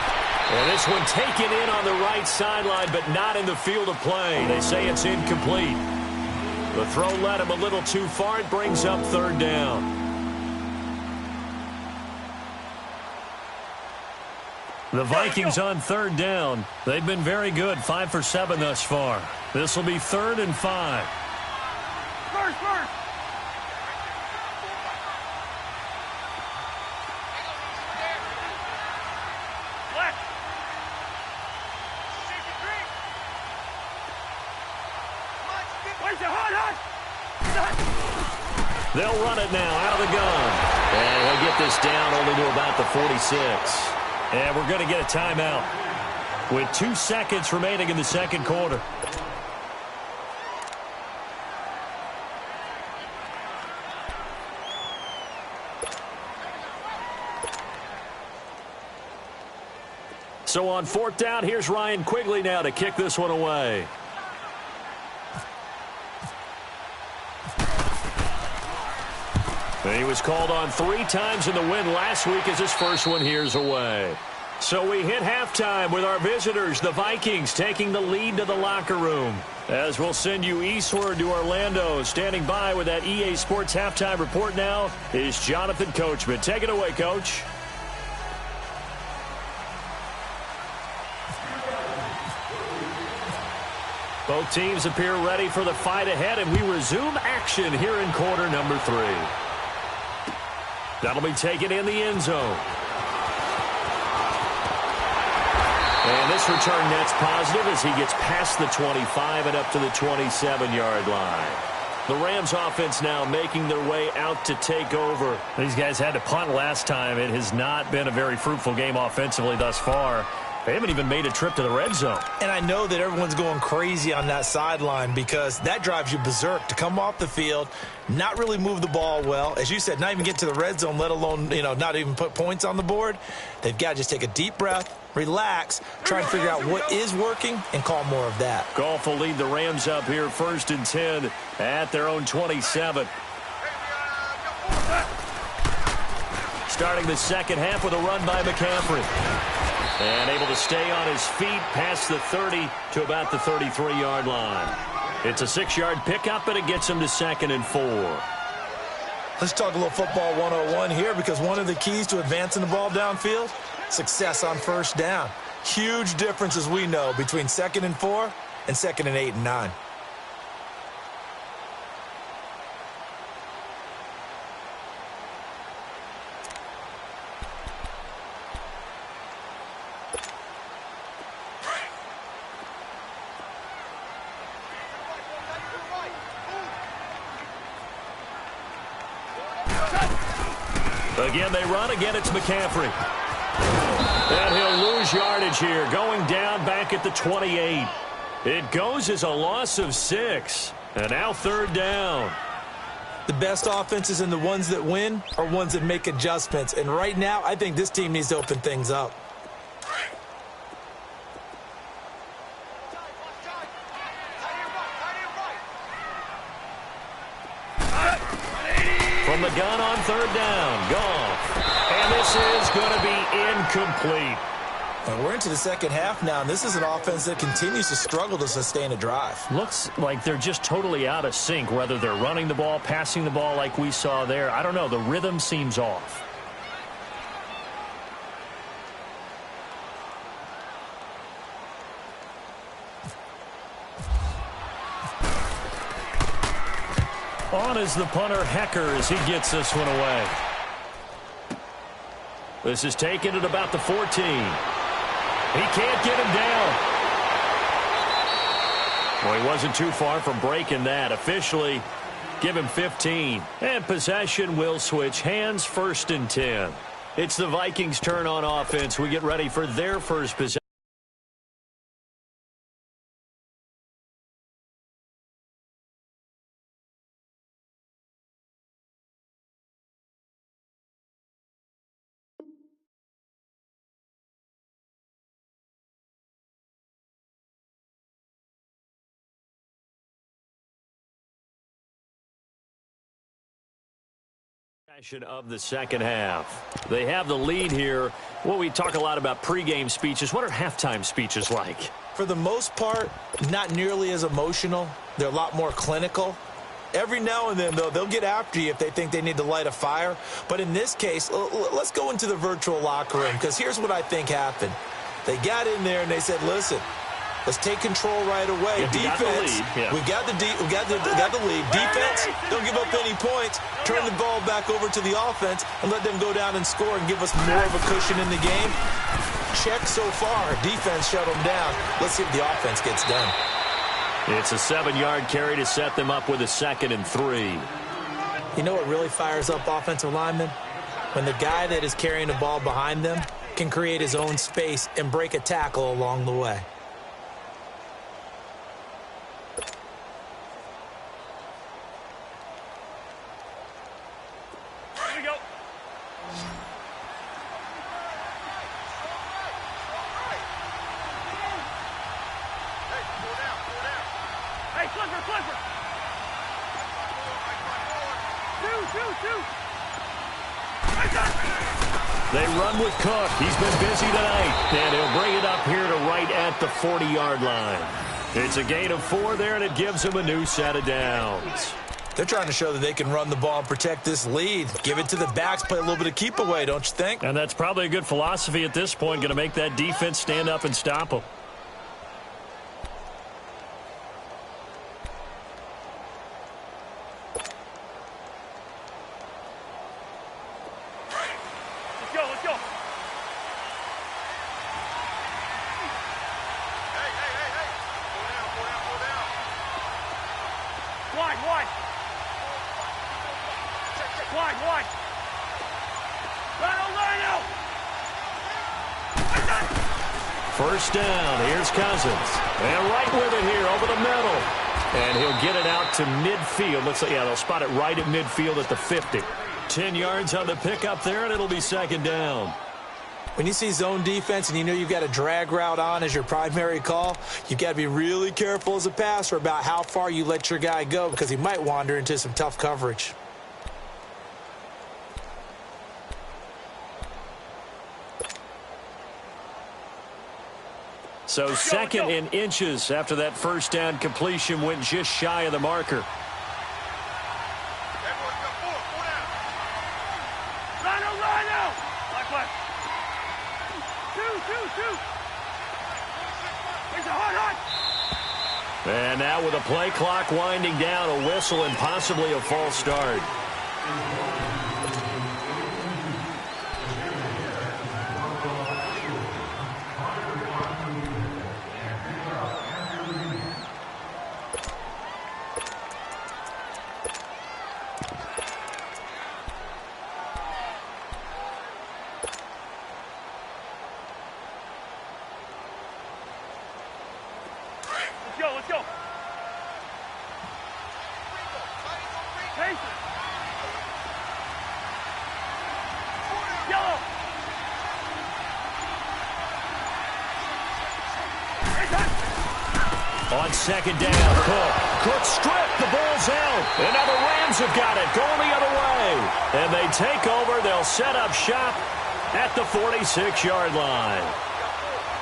Speaker 2: And this one taken in on the right sideline, but not in the field of play. They say it's incomplete. The throw led him a little too far. It brings up 3rd down. The Vikings on 3rd down. They've been very good, 5 for 7 thus far. This will be 3rd and 5.
Speaker 3: First.
Speaker 2: They'll run it now out of the gun. And he'll get this down only to about the 46. And we're going to get a timeout with 2 seconds remaining in the second quarter. So on 4th down, here's Ryan Quigley now to kick this one away. And he was called on 3 times in the win last week as his first one here's away. So we hit halftime with our visitors, the Vikings, taking the lead to the locker room. As we'll send you eastward to Orlando. Standing by with that EA Sports halftime report now is Jonathan Coachman. Take it away, Coach. Both teams appear ready for the fight ahead, and we resume action here in quarter number 3. That'll be taken in the end zone. And this return net's positive as he gets past the 25 and up to the 27-yard line. The Rams offense now making their way out to take over. These guys had to punt last time. It has not been a very fruitful game offensively thus far. They haven't even made a trip to the red zone.
Speaker 4: And I know that everyone's going crazy on that sideline because that drives you berserk to come off the field, not really move the ball well. As you said, not even get to the red zone, let alone, not even put points on the board. They've got to just take a deep breath, relax, try and figure out what is working, and call more of that.
Speaker 2: Goff will lead the Rams up here 1st and 10 at their own 27. Starting the second half with a run by McCaffrey. And able to stay on his feet past the 30 to about the 33-yard line. It's a 6-yard pickup, and it gets him to 2nd and 4.
Speaker 4: Let's talk a little football 101 here because one of the keys to advancing the ball downfield, success on first down. Huge difference, as we know, between 2nd and 4 and 2nd and 8 and 9.
Speaker 2: Again, they run. Again, it's McCaffrey. And he'll lose yardage here, going down back at the 28. It goes as a loss of 6. And now 3rd down.
Speaker 4: The best offenses and the ones that win are ones that make adjustments. And right now, I think this team needs to open things up.
Speaker 2: From the gun on 3rd down, Goff. And this is going to be incomplete.
Speaker 4: And we're into the second half now, and this is an offense that continues to struggle to sustain a drive.
Speaker 2: Looks like they're just totally out of sync, whether they're running the ball, passing the ball like we saw there. I don't know. The rhythm seems off. On is the punter, Hecker, as he gets this one away. This is taken at about the 14. He can't get him down. Well, he wasn't too far from breaking that. Officially, give him 15. And possession will switch hands, 1st and 10. It's the Vikings' turn on offense. We get ready for their first possession. Of the second half. They have the lead here. Well, we talk a lot about pregame speeches. What are halftime speeches like?
Speaker 4: For the most part, not nearly as emotional. They're a lot more clinical. Every now and then, though, they'll get after you if they think they need to light a fire. But in this case, let's go into the virtual locker room because here's what I think happened. They got in there and they said, listen, let's take control right away. Defense, we got the lead. Defense, don't give up any points. Turn the ball back over to the offense and let them go down and score and give us more of a cushion in the game. Check so far. Defense shut them down. Let's see if the offense gets done.
Speaker 2: It's a 7-yard carry to set them up with a 2nd and 3.
Speaker 4: You know what really fires up offensive linemen? When the guy that is carrying the ball behind them can create his own space and break a tackle along the way.
Speaker 2: They run with Cook. He's been busy tonight. And he'll bring it up here to right at the 40-yard line. It's a gain of 4 there, and it gives him a new set of downs.
Speaker 4: They're trying to show that they can run the ball and protect this lead. Give it to the backs, play a little bit of keep away, don't you think?
Speaker 2: And that's probably a good philosophy at this point, going to make that defense stand up and stop them. First down. Here's Cousins. And right with it here over the middle. And he'll get it out to midfield. Looks like, yeah, they'll spot it right at midfield at the 50. 10 yards on the pickup there, and it'll be second down.
Speaker 4: When you see zone defense and you know you've got a drag route on as your primary call, you've got to be really careful as a passer about how far you let your guy go because he might wander into some tough coverage.
Speaker 2: So second in inches after that first down completion went just shy of the marker. And now with a play clock winding down, a whistle and possibly a false start.
Speaker 3: Let's go. Yellow.
Speaker 2: On second down, Cook stripped, the ball's out. And now the Rams have got it, going the other way. And they take over, they'll set up shop at the 46-yard line.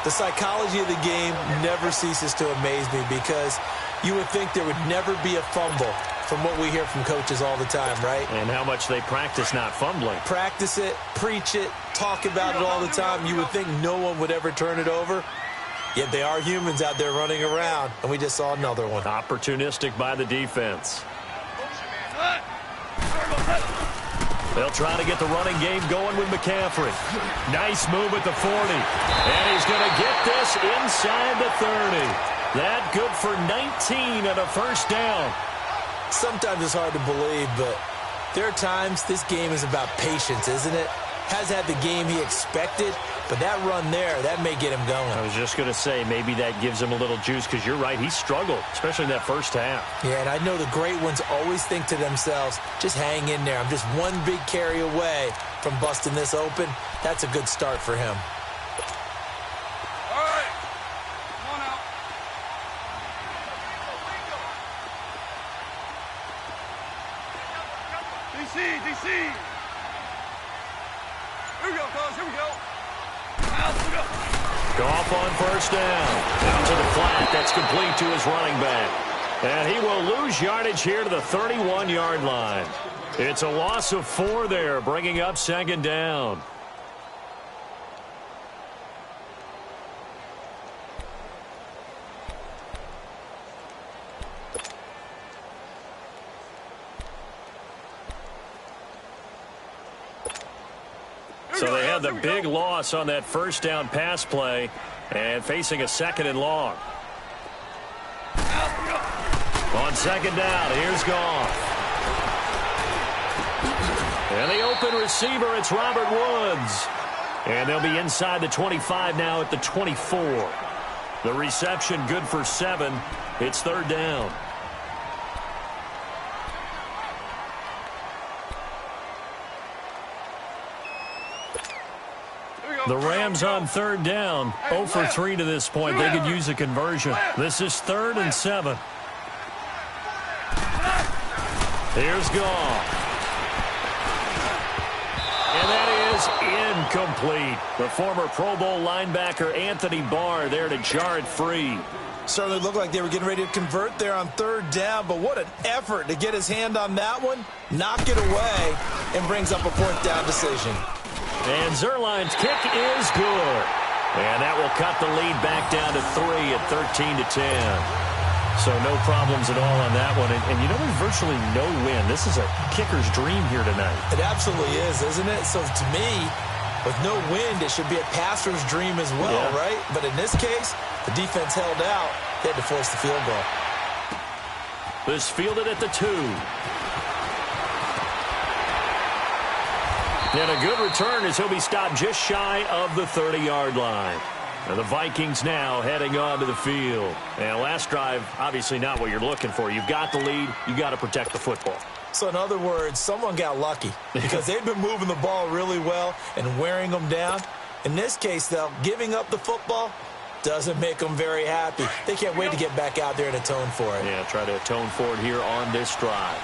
Speaker 4: The psychology of the game never ceases to amaze me because you would think there would never be a fumble from what we hear from coaches all the time, right?
Speaker 2: And how much they practice not fumbling.
Speaker 4: Practice it, preach it, talk about it all the time. You would think no one would ever turn it over. Yet they are humans out there running around, and we just saw another one.
Speaker 2: Opportunistic by the defense. They'll try to get the running game going with McCaffrey. Nice move at the 40. And he's going to get this inside the 30. That good for 19 and a first down.
Speaker 4: Sometimes it's hard to believe, but there are times this game is about patience, isn't it? Has had the game he expected, but that run there, that may get him going.
Speaker 2: I was just going to say, maybe that gives him a little juice because you're right, he struggled, especially in that first half.
Speaker 4: Yeah, and I know the great ones always think to themselves, just hang in there. I'm just one big carry away from busting this open. That's a good start for him.
Speaker 3: All right. Come on out. DC. Here we go, fellas. Here we go.
Speaker 2: Goff on first down. Down to the flat. That's complete to his running back. And he will lose yardage here to the 31-yard line. It's a loss of 4 there, bringing up second down. So they had the big loss on that first down pass play and facing a second and long. On second down, here's Goff. And the open receiver, it's Robert Woods. And they'll be inside the 25 now at the 24. The reception good for 7. It's third down. The Rams on third down, 0 for 3 to this point. They could use a conversion. This is 3rd and 7. Here's Goff. And that is incomplete. The former Pro Bowl linebacker Anthony Barr there to jar it free.
Speaker 4: Certainly looked like they were getting ready to convert there on third down, but what an effort to get his hand on that one, knock it away, and brings up a fourth down decision.
Speaker 2: And Zerline's kick is good. And that will cut the lead back down to 3 at 13-10. So no problems at all on that one. And you know, there's virtually no win. This is a kicker's dream here tonight.
Speaker 4: It absolutely is, isn't it? So to me, with no wind, it should be a passer's dream as well, right? But in this case, the defense held out. They had to force the field goal.
Speaker 2: This fielded at the 2. And a good return as he'll be stopped just shy of the 30-yard line. And the Vikings now heading onto the field. And last drive, obviously not what you're looking for. You've got the lead. You've got to protect the football.
Speaker 4: So in other words, someone got lucky because they've been moving the ball really well and wearing them down. In this case, though, giving up the football doesn't make them very happy. They can't wait to get back out there and atone for it.
Speaker 2: Yeah, try to atone for it here on this drive.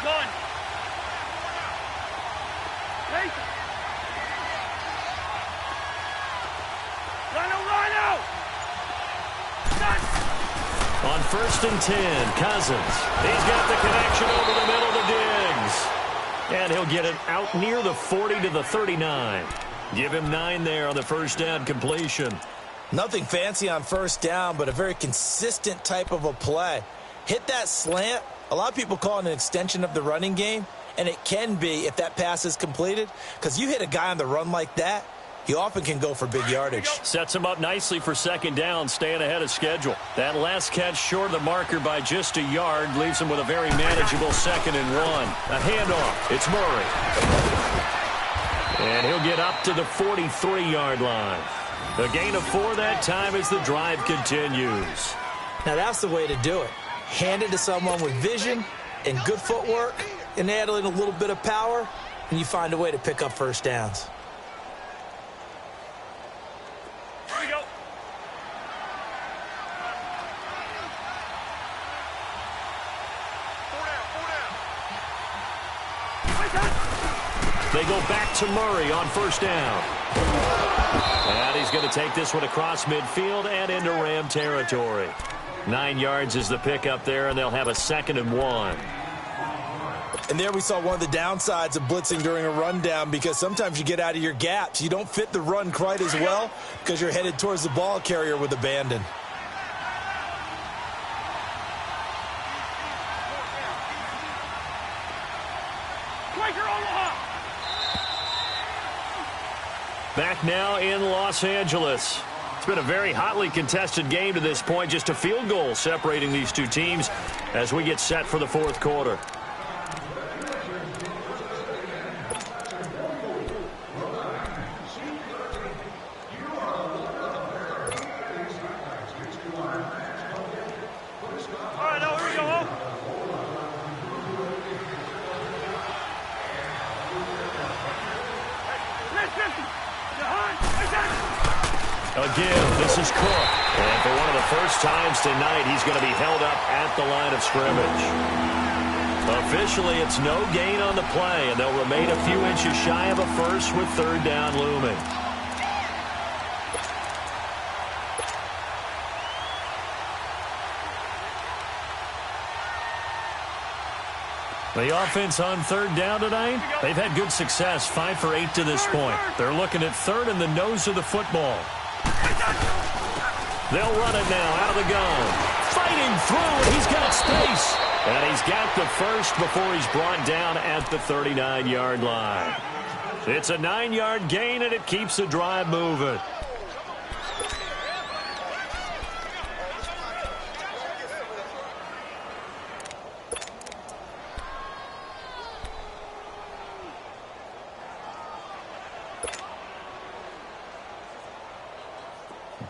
Speaker 3: Run. Nathan. Rhino.
Speaker 2: On 1st and 10, Cousins. He's got the connection over the middle to Diggs. And he'll get it out near the 40 to the 39. Give him 9 there on the first down completion.
Speaker 4: Nothing fancy on first down, but a very consistent type of a play. Hit that slant. A lot of people call it an extension of the running game, and it can be if that pass is completed, because you hit a guy on the run like that, he often can go for big yardage.
Speaker 2: Sets him up nicely for second down, staying ahead of schedule. That last catch short of the marker by just a yard leaves him with a very manageable 2nd and 1. A handoff. It's Murray. And he'll get up to the 43-yard line. A gain of 4 that time as the drive continues.
Speaker 4: Now that's the way to do it. Hand it to someone with vision and good footwork, and add in a little bit of power, and you find a way to pick up first downs.
Speaker 3: Here we go.
Speaker 2: They go back to Murray on first down. And he's going to take this one across midfield and into Ram territory. 9 yards is the pickup there, and they'll have a 2nd and 1.
Speaker 4: And there we saw one of the downsides of blitzing during a rundown, because sometimes you get out of your gaps. You don't fit the run quite as well because you're headed towards the ball carrier with abandon.
Speaker 2: Back now in Los Angeles. It's been a very hotly contested game to this point. Just a field goal separating these two teams as we get set for the 4th quarter. Again, this is Cook. And for one of the first times tonight, he's going to be held up at the line of scrimmage. Officially, it's no gain on the play, and they'll remain a few inches shy of a first with 3rd down looming. The offense on 3rd down tonight, they've had good success, 5 for 8 to this point. They're looking at 3rd and the nose of the football. They'll run it now out of the gun. Fighting through, and he's got space. And he's got the first before he's brought down at the 39-yard line. It's a 9-yard gain, and it keeps the drive moving.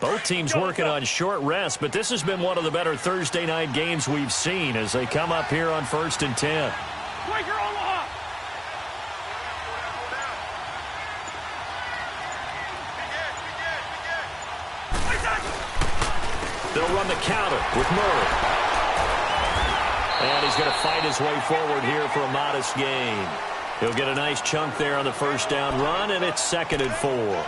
Speaker 2: Both teams working on short rest, but this has been one of the better Thursday night games we've seen as they come up here on 1st and 10. They'll run the counter with Murray. And he's going to fight his way forward here for a modest gain. He'll get a nice chunk there on the first down run, and it's 2nd and 4.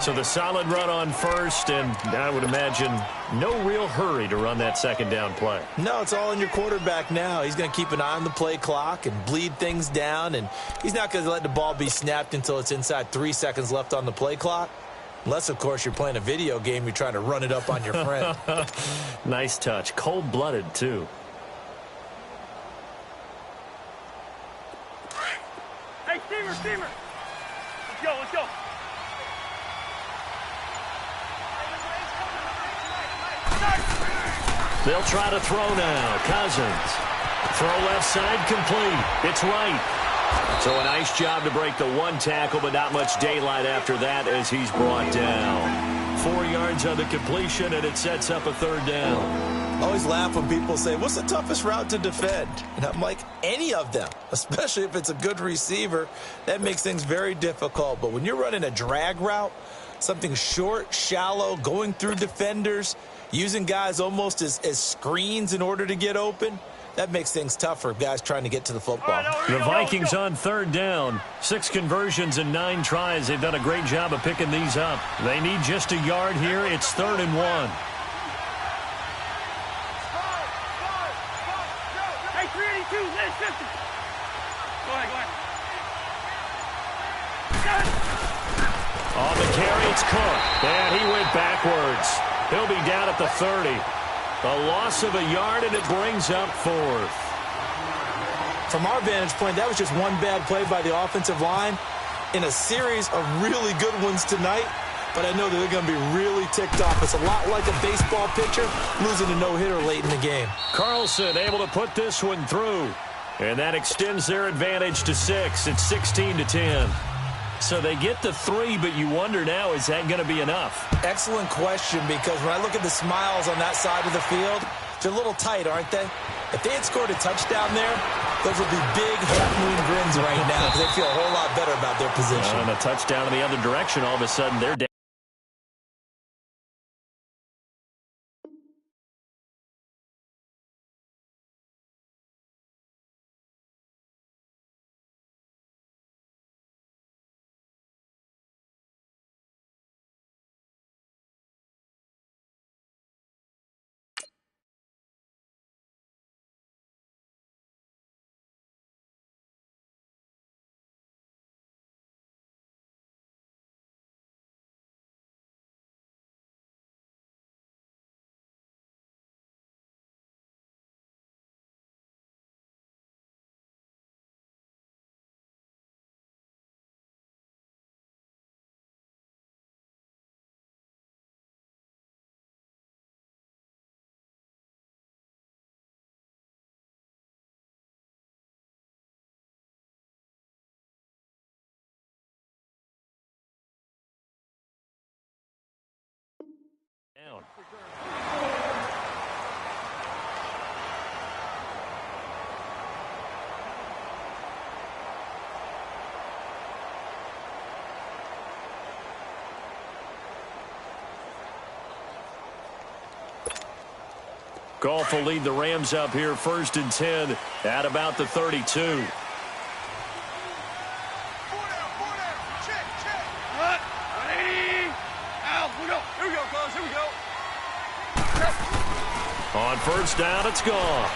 Speaker 2: So the solid run on first, and I would imagine no real hurry to run that 2nd down play.
Speaker 4: No, it's all in your quarterback now. He's going to keep an eye on the play clock and bleed things down, and he's not going to let the ball be snapped until it's inside 3 seconds left on the play clock. Unless, of course, you're playing a video game, you're trying to run it up on your friend.
Speaker 2: Nice touch. Cold-blooded, too.
Speaker 3: Hey, steamer. Let's go.
Speaker 2: They'll try to throw now. Cousins. Throw left side complete. It's right. So a nice job to break the one tackle, but not much daylight after that as he's brought down. 4 yards on the completion, and it sets up a third down.
Speaker 4: I always laugh when people say, what's the toughest route to defend? And I'm like, any of them, especially if it's a good receiver. That makes things very difficult. But when you're running a drag route, something short, shallow, going through defenders, using guys almost as screens in order to get open, that makes things tough for guys trying to get to the football.
Speaker 2: The Vikings on third down. 6 conversions and 9 tries. They've done a great job of picking these up. They need just a yard here. It's 3rd and 1.
Speaker 3: Hey, 382, let's go ahead.
Speaker 2: On the carry, it's Cook. And he went backwards. He'll be down at the 30. A loss of a yard, and it brings up 4th.
Speaker 4: From our vantage point, that was just one bad play by the offensive line in a series of really good ones tonight. But I know that they're going to be really ticked off. It's a lot like a baseball pitcher losing a no-hitter late in the game.
Speaker 2: Carlson able to put this one through. And that extends their advantage to 6. It's 16-10. So they get the 3, but you wonder now, is that going to be enough?
Speaker 4: Excellent question, because when I look at the smiles on that side of the field, they're a little tight, aren't they? If they had scored a touchdown there, those would be big half-moon grins right now because they feel a whole lot better about their position.
Speaker 2: And a touchdown in the other direction, all of a sudden they're down. Goff will lead the Rams up here 1st and 10 at about the 32. On 1st down, it's Goff.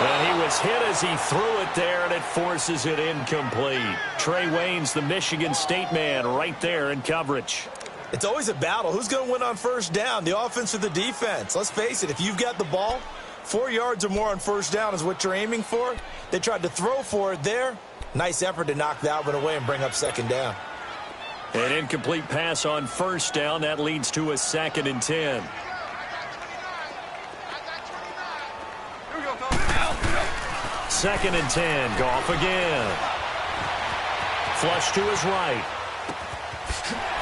Speaker 2: And he was hit as he threw it there, and it forces it incomplete. Trey Waynes, the Michigan State man, right there in coverage.
Speaker 4: It's always a battle. Who's going to win on 1st down, the offense or the defense? Let's face it, if you've got the ball, 4 yards or more on 1st down is what you're aiming for. They tried to throw for it there. Nice effort to knock that one away and bring up 2nd down.
Speaker 2: An incomplete pass on 1st down. That leads to a 2nd and 10. 2nd and 10. Goff again. Flush to his right.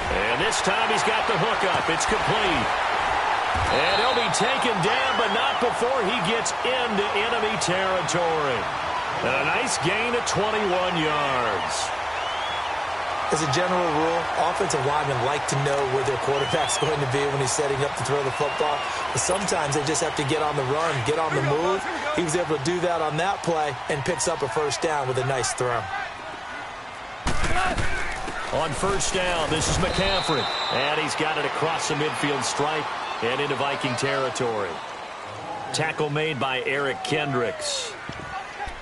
Speaker 2: And this time he's got the hook up. It's complete. And he'll be taken down, but not before he gets into enemy territory. And a nice gain of 21 yards.
Speaker 4: As a general rule, offensive linemen like to know where their quarterback's going to be when he's setting up to throw the football. But sometimes they just have to get on the run, get on the move. He was able to do that on that play and picks up a 1st down with a nice throw.
Speaker 2: On 1st down, this is McCaffrey. And he's got it across the midfield stripe and into Viking territory. Tackle made by Eric Kendricks.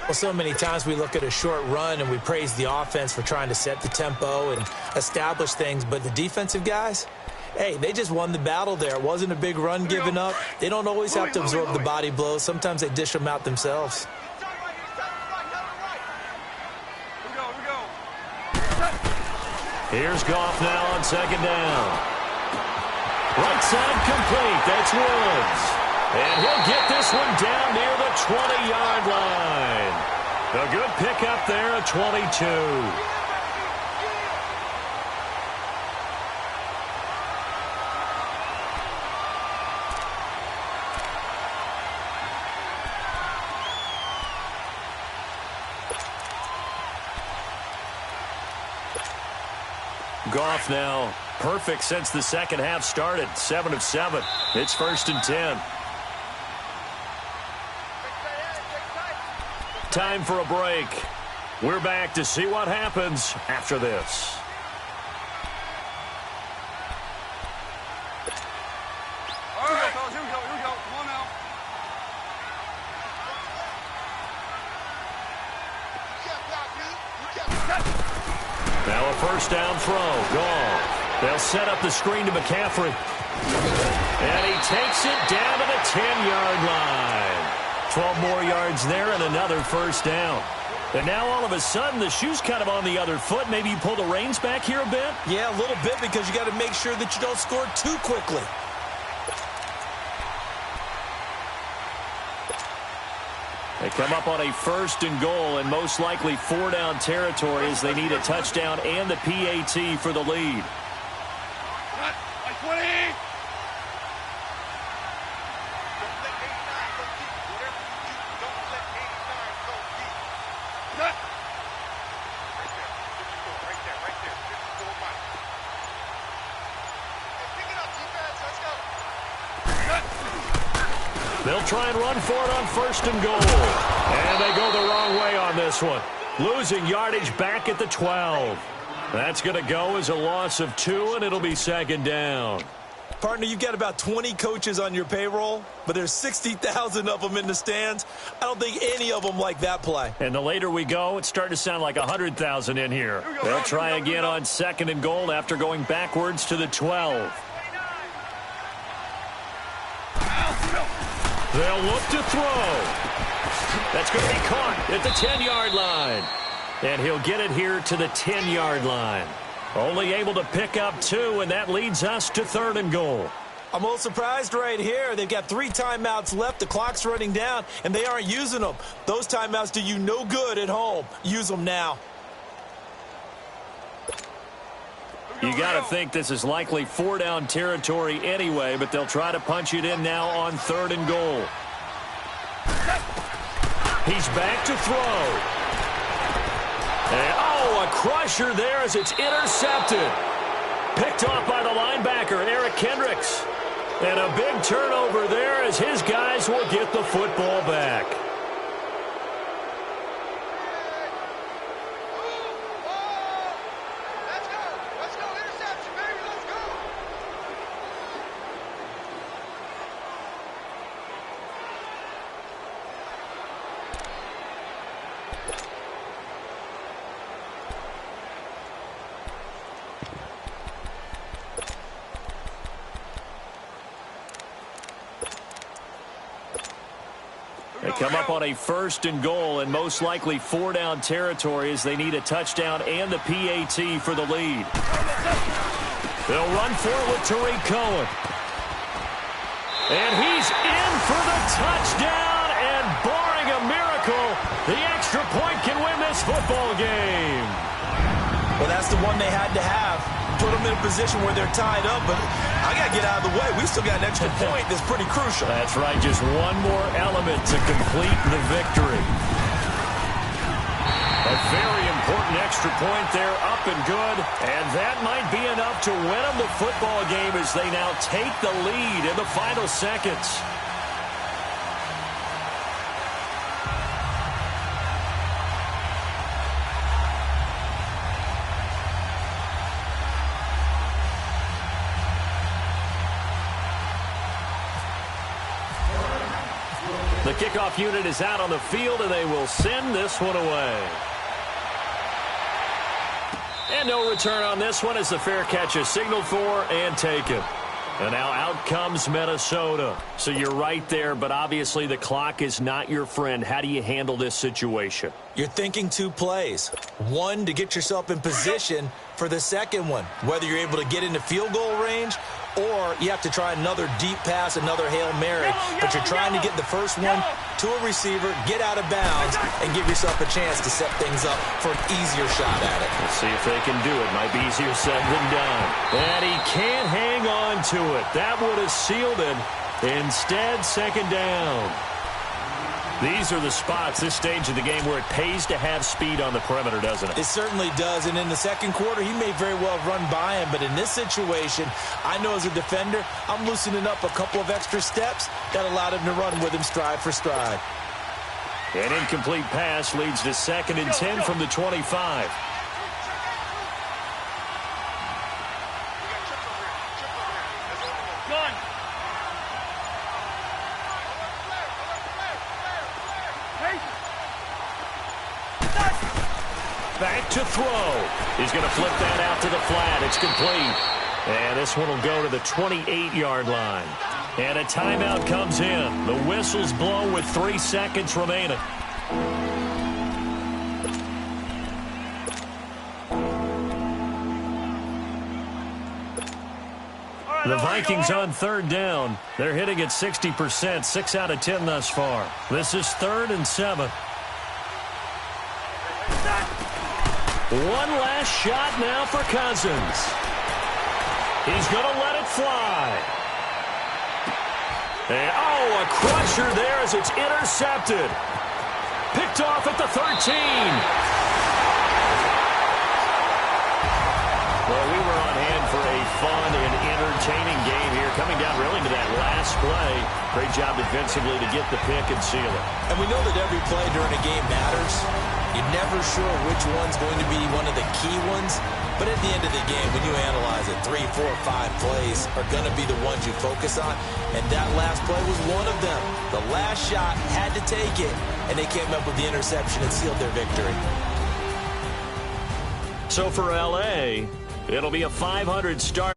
Speaker 4: Well, so many times we look at a short run and we praise the offense for trying to set the tempo and establish things. But the defensive guys, hey, they just won the battle there. It wasn't a big run given up. They don't always have to absorb the body blows. Sometimes they dish them out themselves.
Speaker 2: Here's Goff now on 2nd down. Right side complete. That's Woods. And he'll get this one down near the 20-yard line. A good pickup there at 22. Goff now perfect since the second half started. 7 of 7. It's 1st and 10. Time for a break. We're back to see what happens after this.
Speaker 3: All right, fellas, here we go, here we go. Come on now.
Speaker 2: Now a first down throw. Goff. They'll set up the screen to McCaffrey. And he takes it down to the 10-yard line. 12 more yards there and another first down. And now all of a sudden the shoe's kind of on the other foot. Maybe you pull the reins back here a bit?
Speaker 4: Yeah, a little bit because you got to make sure that you don't score too quickly.
Speaker 2: They come up on a 1st and goal and most likely 4-down territory as they need a touchdown and the PAT for the lead.
Speaker 3: Like 20.
Speaker 2: They'll try and run for it on 1st and goal. And they go the wrong way on this one. Losing yardage back at the 12. That's going to go as a loss of 2, and it'll be 2nd down.
Speaker 4: Partner, you've got about 20 coaches on your payroll, but there's 60,000 of them in the stands. I don't think any of them like that play.
Speaker 2: And the later we go, it's starting to sound like 100,000 in here. They'll try again on 2nd and goal after going backwards to the 12. They'll look to throw. That's going to be caught at the 10-yard line. And he'll get it here to the 10-yard line. Only able to pick up 2, and that leads us to 3rd and goal.
Speaker 4: I'm a little surprised right here. They've got 3 timeouts left. The clock's running down, and they aren't using them. Those timeouts do you no good at home. Use them now.
Speaker 2: You got to think this is likely 4-down territory anyway, but they'll try to punch it in now on 3rd and goal. He's back to throw. And, a crusher there as it's intercepted. Picked off by the linebacker, Eric Kendricks. And a big turnover there as his guys will get the football back. They come up on a 1st and goal and most likely 4-down territory as they need a touchdown and the PAT for the lead. They'll run for it with Tariq Cohen. And he's in for the touchdown, and barring a miracle, the extra point can win this football game.
Speaker 4: Well, that's the one they had to have. Put them in a position where they're tied up, but I got to get out of the way. We still got an extra point that's pretty crucial.
Speaker 2: That's right, just one more element to complete the victory. A very important extra point there, up and good, and that might be enough to win them the football game as they now take the lead in the final seconds. The kickoff unit is out on the field, and they will send this one away. And no return on this one as the fair catch is signaled for and taken. And now out comes Minnesota. So you're right there, but obviously the clock is not your friend. How do you handle this situation?
Speaker 4: You're thinking 2 plays. 1, to get yourself in position for the second one, whether you're able to get into field goal range or you have to try another deep pass, another Hail Mary. But you're trying to get the first one to a receiver, get out of bounds, and give yourself a chance to set things up for an easier shot at it.
Speaker 2: Let's see if they can do it. Might be easier said than done. And he can't hang on to it. That would have sealed it. Instead, second down. These are the spots, this stage of the game, where it pays to have speed on the perimeter, doesn't it?
Speaker 4: It certainly does, and in the second quarter, he may very well run by him, but in this situation, I know as a defender, I'm loosening up a couple of extra steps that allowed him to run with him stride for stride.
Speaker 2: An incomplete pass leads to 2nd and 10 from the 25. Back to throw. He's going to flip that out to the flat. It's complete. And this one will go to the 28-yard line. And a timeout comes in. The whistle's blown with 3 seconds remaining. The Vikings on 3rd down. They're hitting at 60%, 6 out of 10 thus far. This is 3rd and 7. One last shot now for Cousins. He's going to let it fly. And, a crusher there as it's intercepted. Picked off at the 13. Well, we were on hand for a fun and entertaining game here, coming down really to that last play. Great job defensively to get the pick and seal it. And we know that every play during a game matters. You're never sure which one's going to be one of the key ones. But at the end of the game, when you analyze it, 3, 4, 5 plays are going to be the ones you focus on. And that last play was one of them. The last shot had to take it, and they came up with the interception and sealed their victory. So for L.A., it'll be a 500 start.